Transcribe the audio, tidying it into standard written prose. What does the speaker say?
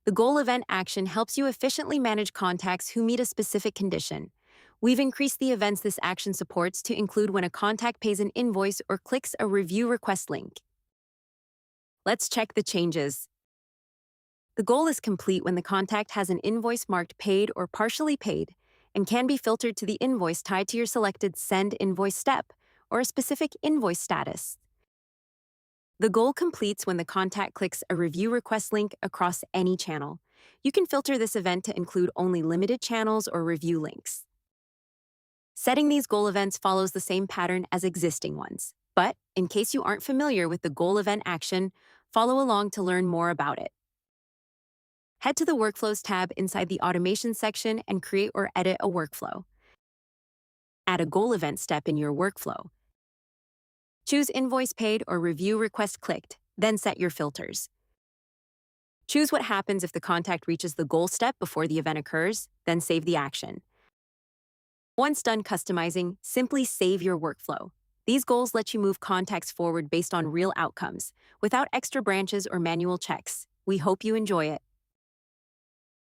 The goal event action helps you efficiently manage contacts who meet a specific condition. We've increased the events this action supports to include when a contact pays an invoice or clicks a review request link. Let's check the changes. The goal is complete when the contact has an invoice marked paid or partially paid and can be filtered to the invoice tied to your selected Send Invoice step or a specific invoice status. The goal completes when the contact clicks a review request link across any channel. You can filter this event to include only limited channels or review links. Setting these goal events follows the same pattern as existing ones, but in case you aren't familiar with the goal event action, follow along to learn more about it. Head to the Workflows tab inside the Automation section and create or edit a workflow. Add a goal event step in your workflow. Choose Invoice Paid or Review Request Clicked, then set your filters. Choose what happens if the contact reaches the goal step before the event occurs, then save the action. Once done customizing, simply save your workflow. These goals let you move contacts forward based on real outcomes, without extra branches or manual checks. We hope you enjoy it.